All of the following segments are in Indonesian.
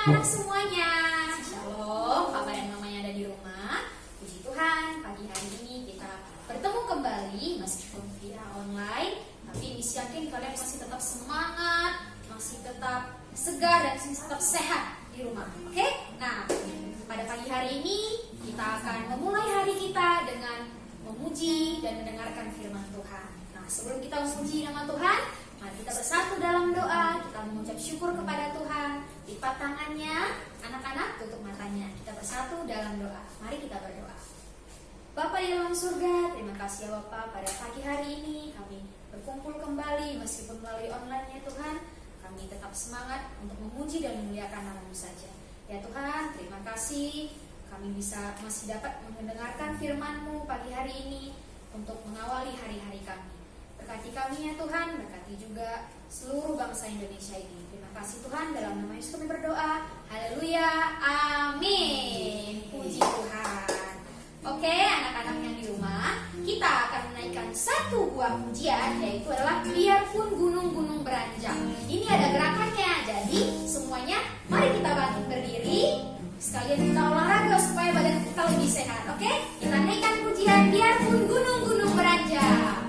anak-anak semuanya. Shalom, Papa dan Mamanya ada di rumah. Puji Tuhan, pagi hari ini kita bertemu kembali meskipun via online. Tapi misi yakin kalian masih tetap semangat, masih tetap segar dan masih tetap sehat di rumah. Oke? Nah, pada pagi hari ini kita akan memulai hari kita dengan memuji dan mendengarkan firman Tuhan. Nah, sebelum kita memuji nama Tuhan, mari kita bersatu dalam doa. Kita mengucap syukur kepada Tuhan. Lipat tangannya, anak-anak tutup matanya. Kita bersatu dalam doa. Mari kita berdoa. Bapa di dalam surga, terima kasih ya Bapa, pada pagi hari ini kami berkumpul kembali meskipun melalui online ya Tuhan. Kami tetap semangat untuk memuji dan memuliakan nama-Mu saja. Ya Tuhan, terima kasih kami masih dapat mendengarkan firman-Mu pagi hari ini untuk mengawali hari-hari kami. Berkati kami ya Tuhan, berkati juga seluruh bangsa Indonesia ini. Terima kasih Tuhan, dalam nama Yesus kami berdoa. Haleluya, amin. Puji Tuhan. Oke, anak-anak yang di rumah, kita akan menaikkan satu buah pujian, yaitu adalah biarpun gunung-gunung beranjak. Ini ada gerakannya, jadi semuanya mari kita bangkit berdiri. Sekalian kita olahraga supaya badan kita lebih sehat. Oke, kita naikkan pujian biarpun gunung-gunung beranjak.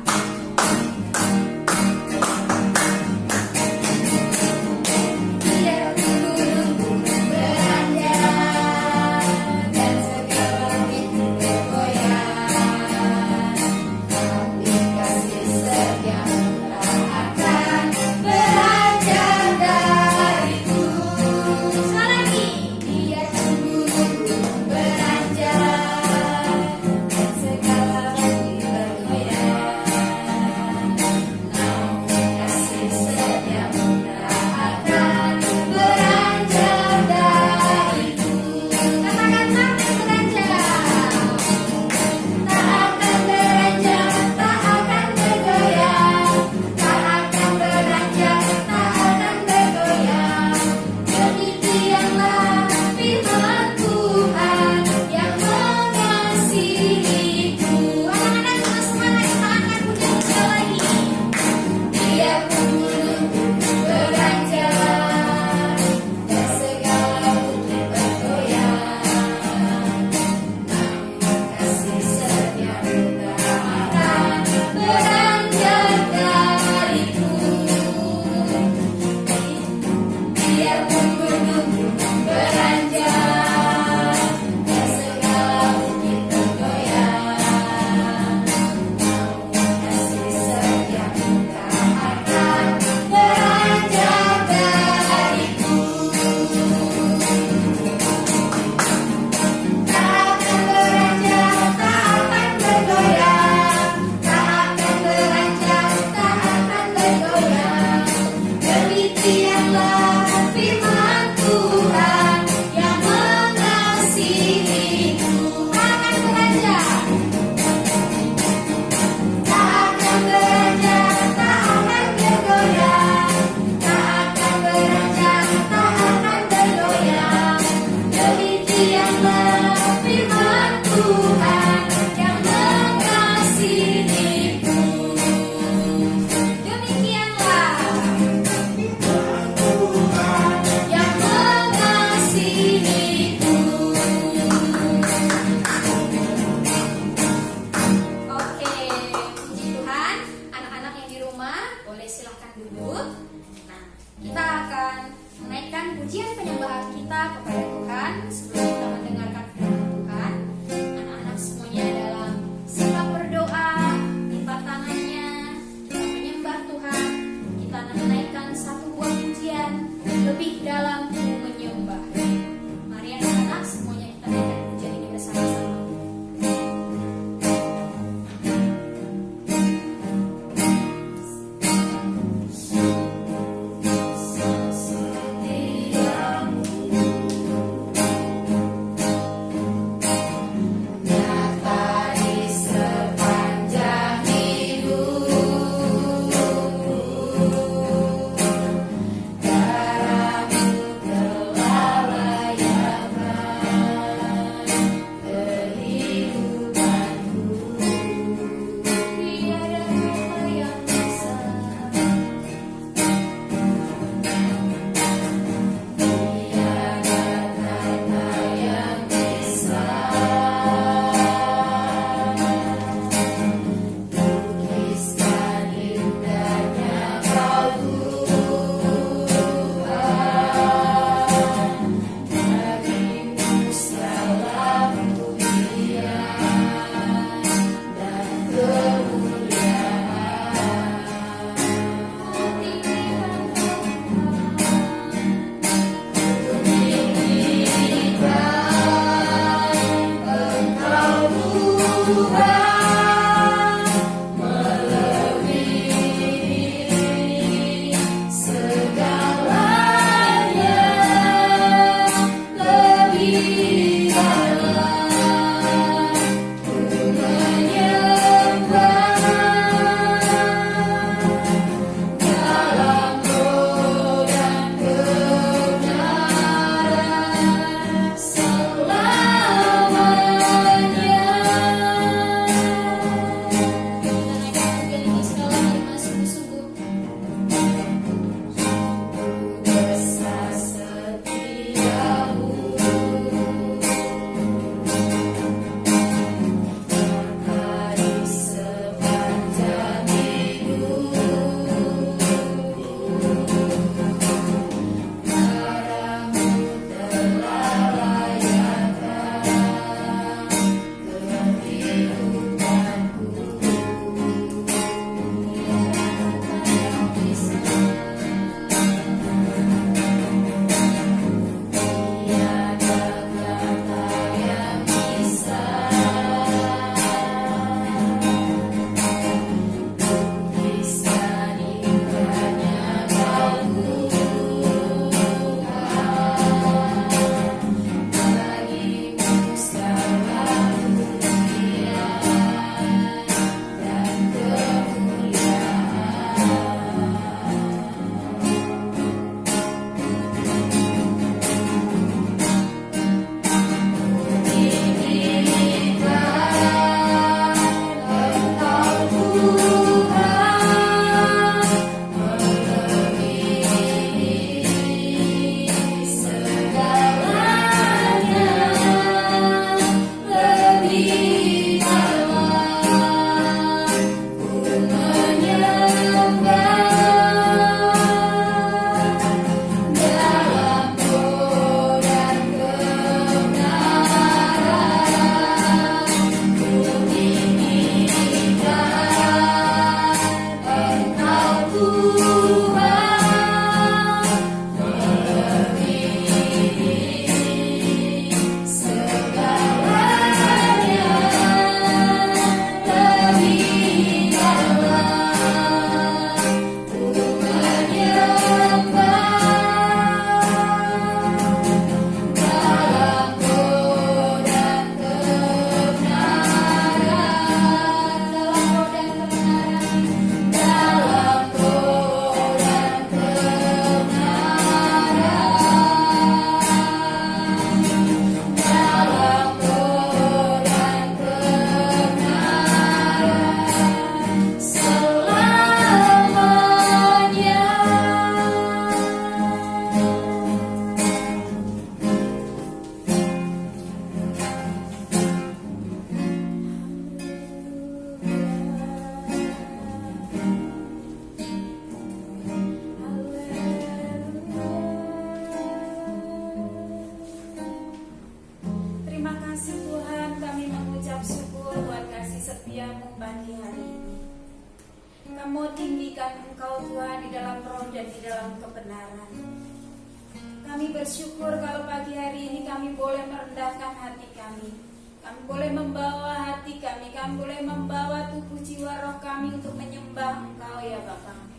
bersyukur kalau pagi hari ini kami boleh merendahkan hati kami. Kami boleh membawa hati kami boleh membawa tubuh jiwa roh kami untuk menyembah Engkau ya Bapa.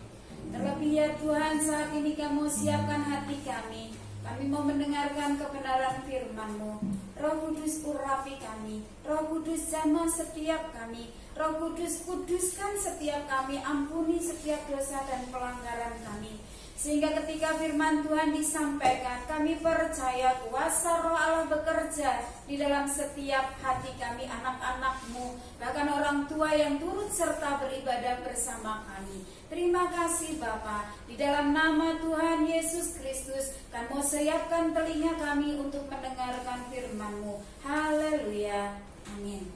Terlebih ya Tuhan, saat ini Kami mau siapkan hati kami. Kami mau mendengarkan kebenaran firman-Mu. Roh Kudus urapi kami, Roh Kudus jamah setiap kami, Roh Kudus kuduskan setiap kami, ampuni setiap dosa dan pelanggaran kami. Sehingga ketika firman Tuhan disampaikan, kami percaya kuasa Roh Allah bekerja di dalam setiap hati kami, anak-anak-Mu, bahkan orang tua yang turut serta beribadah bersama kami. Terima kasih Bapa, di dalam nama Tuhan Yesus Kristus, kami mau siapkan telinga kami untuk mendengarkan firman-Mu. Haleluya, amin.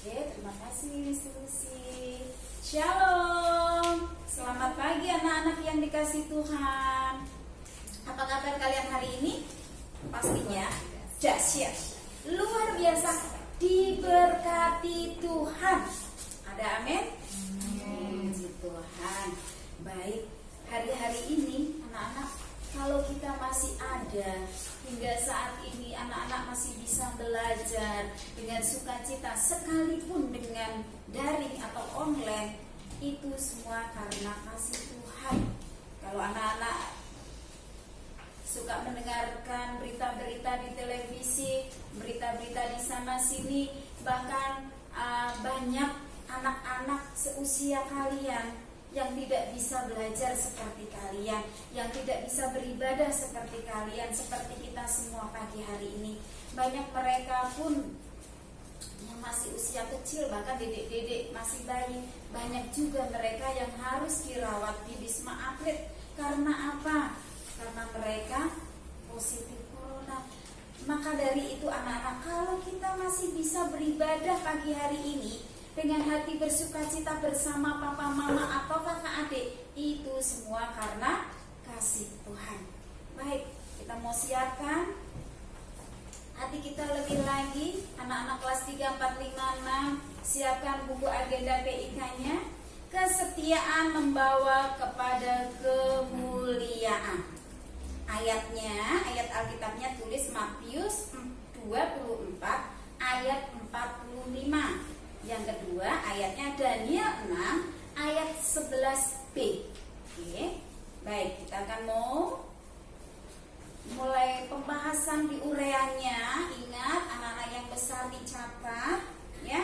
Oke, terima kasih Miss Lucy. Shalom. Selamat pagi anak-anak yang dikasih Tuhan. Apa kabar kalian hari ini? Pastinya dahsyat, luar biasa, diberkati Tuhan. Ada amin? Puji Tuhan. Baik, hari-hari ini anak-anak, kalau kita masih ada hingga saat ini, anak-anak masih bisa belajar dengan sukacita, sekalipun dengan daring atau online, itu semua karena kasih Tuhan. Kalau anak-anak suka mendengarkan berita-berita di televisi, berita-berita di sana sini, bahkan banyak anak-anak seusia kalian yang tidak bisa belajar seperti kalian, yang tidak bisa beribadah seperti kalian, seperti kita semua pagi hari ini. Banyak mereka pun yang masih usia kecil, bahkan dedek-dedek masih bayi, banyak juga mereka yang harus dirawat di Wisma Atlet. Karena apa? Karena mereka positif corona. Maka dari itu anak-anak, kalau kita masih bisa beribadah pagi hari ini dengan hati bersukacita bersama papa, mama, atau kakak adik, itu semua karena kasih Tuhan. Baik, kita mau siapkan hati kita lebih lagi. Anak-anak kelas 3, 4, 5, 6, siapkan buku agenda PIK-nya. Kesetiaan membawa kepada kemuliaan. Ayatnya, ayat Alkitabnya tulis Matius 24 ayat 45. Yang kedua ayatnya Daniel 6 ayat 11b. Oke. Baik, kita akan mau mulai pembahasan di ureanya. Ingat anak-anak yang besar dicatat ya.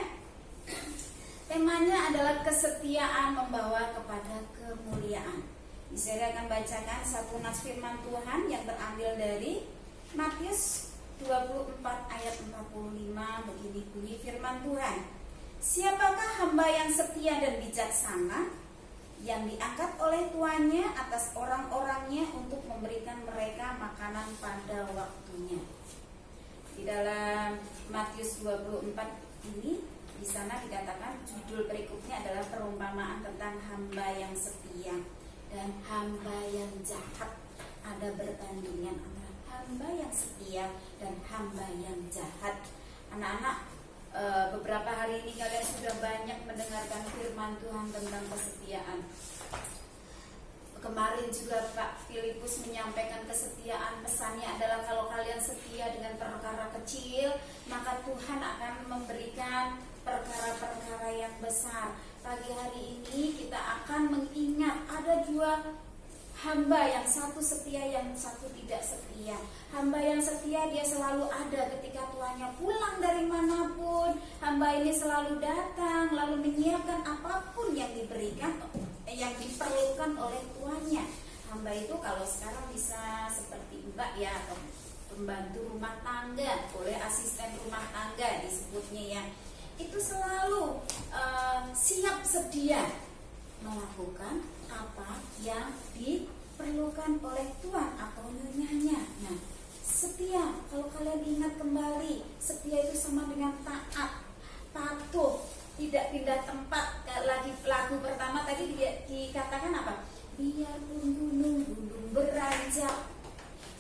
Temanya adalah kesetiaan membawa kepada kemuliaan. Saya akan bacakan satu nas firman Tuhan yang terambil dari Matius 24 ayat 45. Begini bunyi firman Tuhan. Siapakah hamba yang setia dan bijaksana, yang diangkat oleh tuannya atas orang-orangnya untuk memberikan mereka makanan pada waktunya? Di dalam Matius 24 ini, di sana dikatakan judul berikutnya adalah perumpamaan tentang hamba yang setia dan hamba yang jahat. Ada pertandingan antara hamba yang setia dan hamba yang jahat. Anak-anak, beberapa hari ini kalian sudah banyak mendengarkan firman Tuhan tentang kesetiaan. Kemarin juga Pak Filipus menyampaikan kesetiaan. Pesannya adalah kalau kalian setia dengan perkara kecil, maka Tuhan akan memberikan perkara-perkara yang besar. Pagi hari ini kita akan mengingat ada dua hamba, yang satu setia, yang satu tidak setia. Hamba yang setia dia selalu ada ketika tuannya pulang dari manapun. Hamba ini selalu datang, lalu menyiapkan apapun yang diberikan, yang diperlukan oleh tuannya. Hamba itu kalau sekarang bisa seperti mbak ya, atau pembantu rumah tangga, boleh asisten rumah tangga disebutnya ya. Itu selalu siap sedia melakukan apa yang diperlukan oleh tuan atau nyonyanya. Nah, setia, kalau kalian ingat kembali, setia itu sama dengan taat, patuh, tidak pindah tempat. Lagi lagu pertama tadi dikatakan apa? Biarpun gunung-gunung beranjak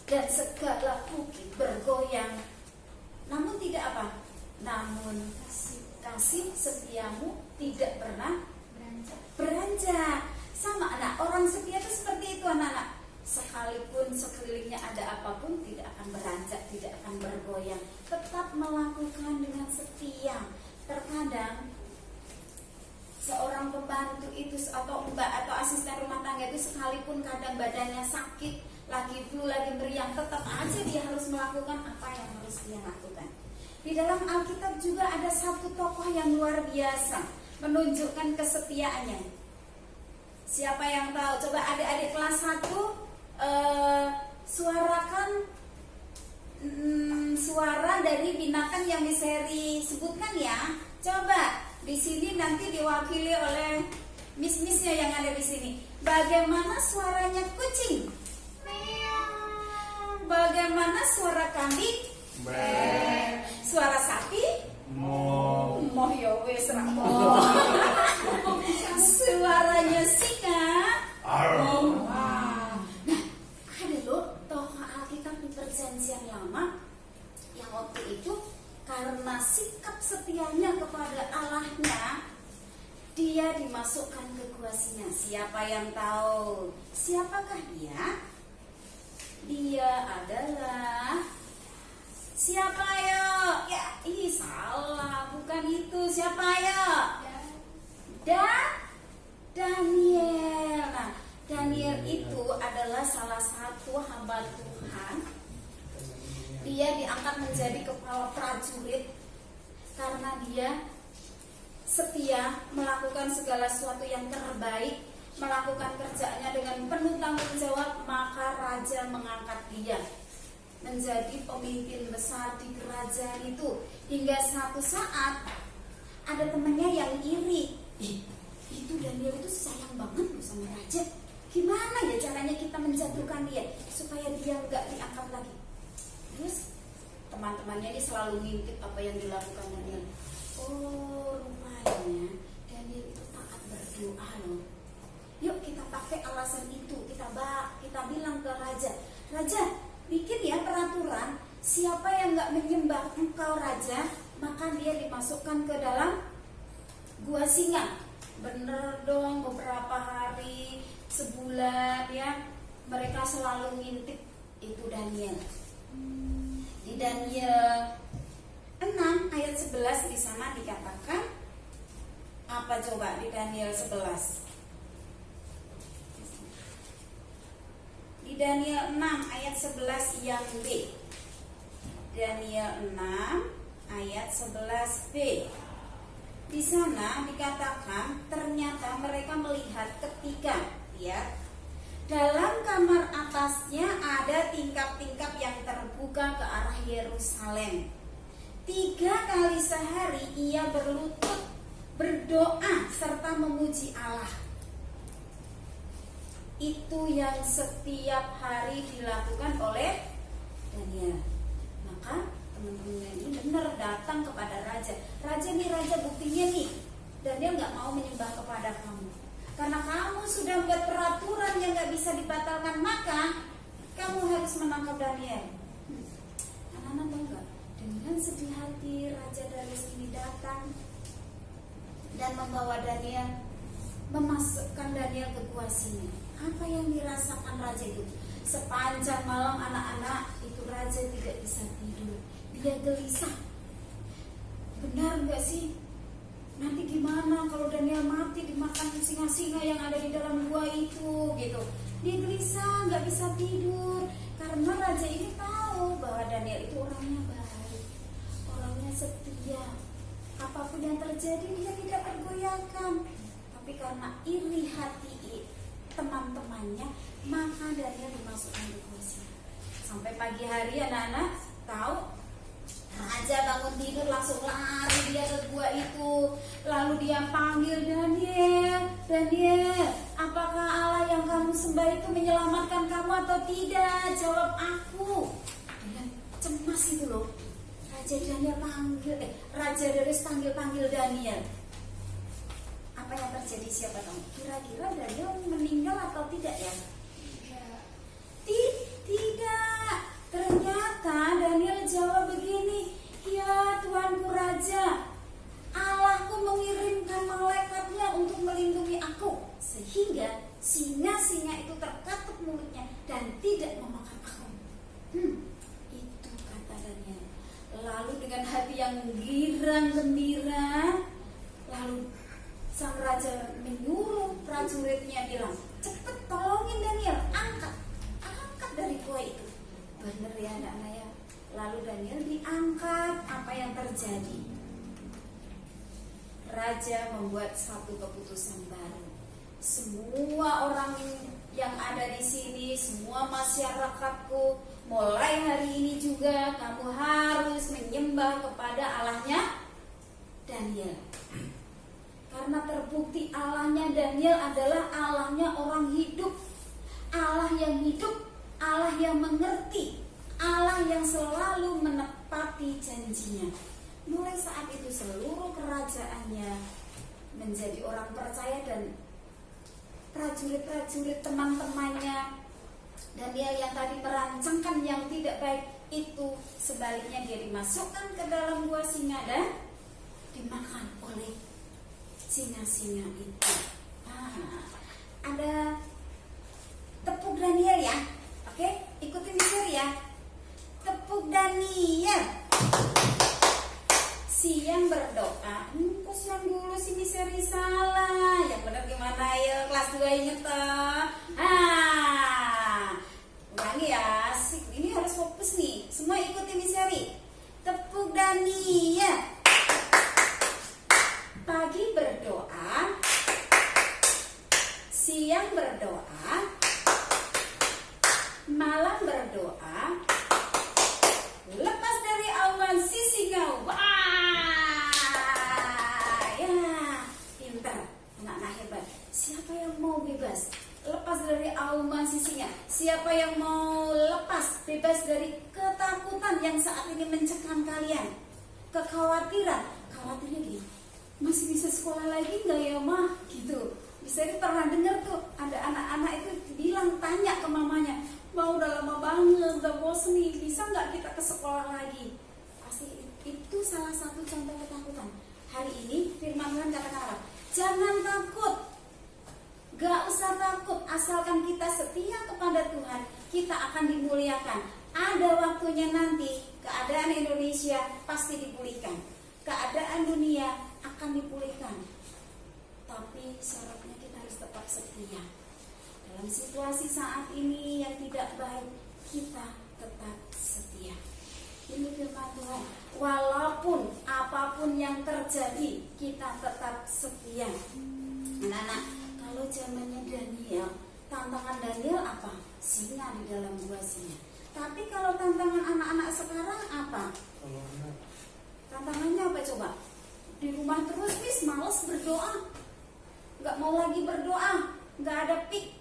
dan segala bukit bergoyang, namun tidak apa? Namun kasih setiamu tidak pernah beranjak. Sama anak, orang setia itu seperti itu anak-anak. Sekalipun sekelilingnya ada apa apapun tidak akan beranjak, tidak akan bergoyang, tetap melakukan dengan setia. Terkadang seorang pembantu itu atau mbak atau asisten rumah tangga itu sekalipun kadang badannya sakit, lagi flu, lagi meriang, tetap aja dia harus melakukan apa yang harus dia lakukan. Di dalam Alkitab juga ada satu tokoh yang luar biasa menunjukkan kesetiaannya. Siapa yang tahu? Coba adik-adik kelas 1 suarakan suara dari binatang yang Miss Heri sebutkan ya. Coba di sini nanti diwakili oleh miss-missnya yang ada di sini. Bagaimana suaranya kucing? Bagaimana suara kambing? Suara sapi? Moh ya wes ramoh. Suaranya singa? Wah. Nah, ada loh tokoh Alkitab di Perjanjian Lama yang waktu itu karena sikap setianya kepada Allahnya, dia dimasukkan ke gua singa. Siapa yang tahu? Siapakah dia? Dia adalah siapa ya? Salah, bukan itu. Siapa ya? Daniel. Nah, Daniel itu adalah salah satu hamba Tuhan. Dia diangkat menjadi kepala prajurit karena dia setia melakukan segala sesuatu yang terbaik, melakukan kerjaannya dengan penuh tanggung jawab. Maka raja mengangkat dia menjadi pemimpin besar di kerajaan itu. Hingga suatu saat ada temannya yang iri, itu Daniel itu sayang banget loh sama raja, gimana ya caranya kita menjatuhkan dia supaya dia nggak diangkat lagi. Terus teman-temannya ini selalu ngintip apa yang dilakukan Daniel. Oh, rupanya Daniel itu taat berdoa loh. Yuk kita pakai alasan itu, kita bilang ke raja, raja bikin ya peraturan, siapa yang nggak menyembah engkau raja, maka dia dimasukkan ke dalam gua singa. Bener dong, beberapa hari, sebulan ya, mereka selalu ngintip itu Daniel. Di Daniel 6 ayat 11 di sana dikatakan apa coba di Daniel 11? Di Daniel 6 ayat 11 yang B. Daniel 6 ayat 11b. Di sana dikatakan ternyata mereka melihat ketika ya dalam kamar atasnya ada tingkap-tingkap yang terbuka ke arah Yerusalem. 3 kali sehari ia berlutut, berdoa serta memuji Allah. Itu yang setiap hari dilakukan oleh Daniel. Maka teman-teman ini benar datang kepada raja. Raja nih, raja buktinya nih, Daniel nggak mau menyembah kepada kamu karena kamu sudah membuat peraturan yang nggak bisa dibatalkan, maka kamu harus menangkap Daniel. Anak-anak tahu nggak? Dengan sedih hati Raja Darius ini datang dan membawa Daniel, memasukkan Daniel ke gua singa. Apa yang dirasakan raja itu? Sepanjang malam anak-anak itu raja tidak bisa tidur. Dia gelisah. Benar nggak sih? Nanti gimana kalau Daniel mati dimakan singa-singa yang ada di dalam gua itu gitu. Dia gelisah, nggak bisa tidur karena raja ini tahu bahwa Daniel itu orangnya baik, orangnya setia. Apapun yang terjadi dia tidak tergoyahkan. Tapi karena iri hati teman-temannya, maka Daniel dimasukkan ke gua singa. Sampai pagi hari anak-anak tahu, raja bangun tidur langsung lari dia ke gua itu. Lalu dia panggil Daniel, Daniel, apakah Allah yang kamu sembah itu menyelamatkan kamu atau tidak? Jawab aku. Dengan cemas itu loh, Raja Darius panggil Daniel. Apa yang terjadi, siapa tahu? Kira-kira Daniel meninggal atau tidak ya? Tidak. Ternyata Daniel jawab begini, ya Tuanku Raja, Allahku mengirimkan malaikatnya untuk melindungi aku, sehingga singa-singa itu terkatup mulutnya dan tidak memakan aku. riang gembira. Lalu sang raja menyuruh prajuritnya bilang, cepet tolongin Daniel, angkat dari gua itu. Bener ya anak-anak ya. Lalu Daniel diangkat. Apa yang terjadi? Raja membuat satu keputusan baru. Semua orang yang ada di sini, semua masyarakatku, mulai hari ini juga kamu harus menyembah kepada Allahnya Daniel. Karena terbukti Allahnya Daniel adalah Allahnya orang hidup. Allah yang hidup, Allah yang mengerti, Allah yang selalu menepati janjinya. Mulai saat itu seluruh kerajaannya menjadi orang percaya, dan prajurit-prajurit teman-temannya Daniel yang tadi merancangkan yang tidak baik itu, sebaliknya dia dimasukkan ke dalam gua singa dan dimakan oleh singa-singa itu. Ada tepuk Daniel ya. Oke, ikutin Mister ya. Tepuk Daniel. Siang berdoa. Kok siang dulu sih Miseri salah. Yang benar gimana ya? Kelas 2 inget toh. Ulangi ya. Ini harus fokus nih. Semua ikuti Miseri. Tepuk Daniel. Pagi berdoa. Siang berdoa. Malam berdoa. Lepas dari awan sisi kau. Anak-anak hebat. Siapa yang mau bebas lepas dari auman sisinya? Siapa yang mau lepas bebas dari ketakutan yang saat ini mencekam kalian? Kekhawatiran. Khawatirnya gini, masih bisa sekolah lagi nggak ya mah? Gitu. Bisa pernah dengar tuh ada anak-anak itu bilang, tanya ke mamanya, mau udah lama banget, udah bosen nih, bisa nggak kita ke sekolah lagi? Pasti itu salah satu contoh ketakutan. Hari ini firman Tuhan katakan apa? Jangan takut, gak usah takut, asalkan kita setia kepada Tuhan, kita akan dimuliakan. Ada waktunya nanti keadaan Indonesia pasti dipulihkan, keadaan dunia akan dipulihkan. Tapi syaratnya kita harus tetap setia. Dalam situasi saat ini yang tidak baik, kita tetap setia. Ini firman Tuhan. Walaupun apapun yang terjadi, kita tetap setia. Anak-anak, kalau zamannya Daniel, tantangan Daniel apa? Singa di dalam gua singa. Tapi kalau tantangan anak-anak sekarang apa? Tantangannya apa coba? Di rumah terus, Miss, males berdoa, nggak mau lagi berdoa, nggak ada pik.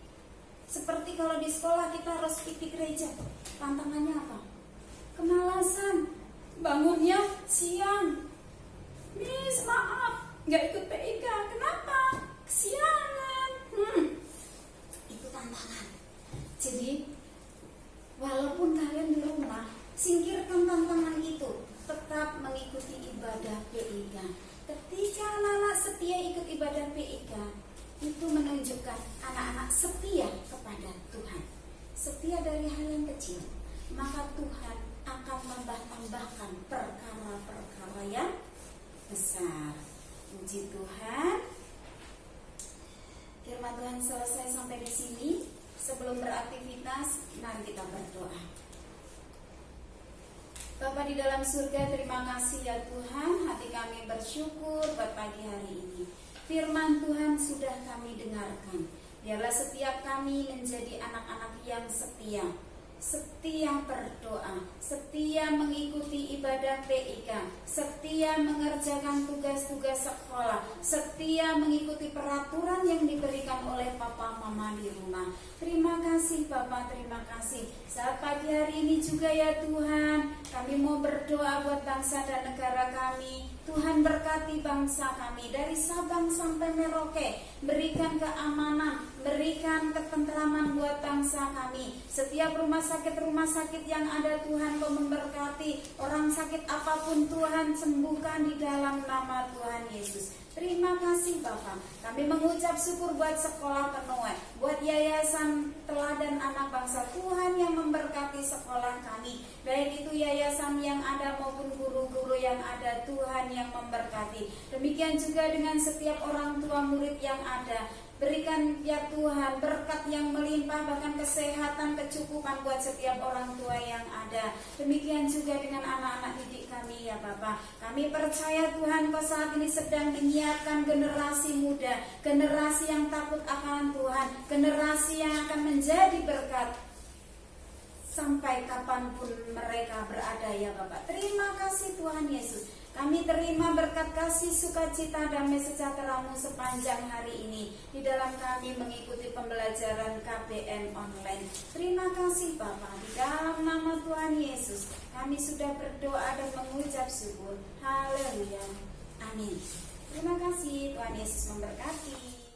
Seperti kalau di sekolah kita harus pik di gereja. Tantangannya apa? Kemalasan, bangunnya siang. Miss, maaf, nggak ikut PIK. Kenapa? Kesiangan. Itu tantangan. Jadi, walaupun kalian di rumah, singkirkan tantangan itu. Tetap mengikuti ibadah PIK. Ketika anak-anak setia ikut ibadah PIK, itu menunjukkan anak-anak setia kepada Tuhan. Setia dari hal yang kecil, maka Tuhan akan menambahkan perkara-perkara yang besar. Puji Tuhan. Firman Tuhan selesai sampai di sini. Sebelum beraktivitas, mari kita berdoa. Bapa di dalam surga, terima kasih ya Tuhan. Hati kami bersyukur buat pagi hari ini. Firman Tuhan sudah kami dengarkan. Biarlah setiap kami menjadi anak-anak yang setia. Setia berdoa, setia mengikuti ibadah PIK, setia mengerjakan tugas-tugas sekolah, setia mengikuti peraturan yang diberikan oleh papa mama di rumah. Terima kasih Bapak, terima kasih. Saat pagi hari ini juga ya Tuhan, kami mau berdoa buat bangsa dan negara kami. Tuhan berkati bangsa kami dari Sabang sampai Merauke. Berikan keamanan, berikan ketentraman buat bangsa kami. Setiap rumah sakit yang ada Tuhan Kau memberkati. Orang sakit apapun Tuhan sembuhkan di dalam nama Tuhan Yesus. Terima kasih Bapak. Kami mengucap syukur buat sekolah penuh, buat yayasan teladan anak bangsa Tuhan yang memberkati sekolah kami. Baik itu yayasan yang ada maupun guru-guru yang yang ada, Tuhan yang memberkati. Demikian juga dengan setiap orang tua murid yang ada. Berikan ya Tuhan berkat yang melimpah, bahkan kesehatan, kecukupan buat setiap orang tua yang ada. Demikian juga dengan anak-anak didik kami ya Bapa. Kami percaya Tuhan Kau saat ini sedang menyiapkan generasi muda, generasi yang takut akan Tuhan, generasi yang akan menjadi berkat sampai kapanpun mereka berada ya Bapak. Terima kasih Tuhan Yesus. Kami terima berkat kasih, sukacita, damai sejahtera-Mu sepanjang hari ini di dalam kami mengikuti pembelajaran KBM online. Terima kasih Bapak. Di dalam nama Tuhan Yesus kami sudah berdoa dan mengucap syukur. Haleluya. Amin. Terima kasih. Tuhan Yesus memberkati.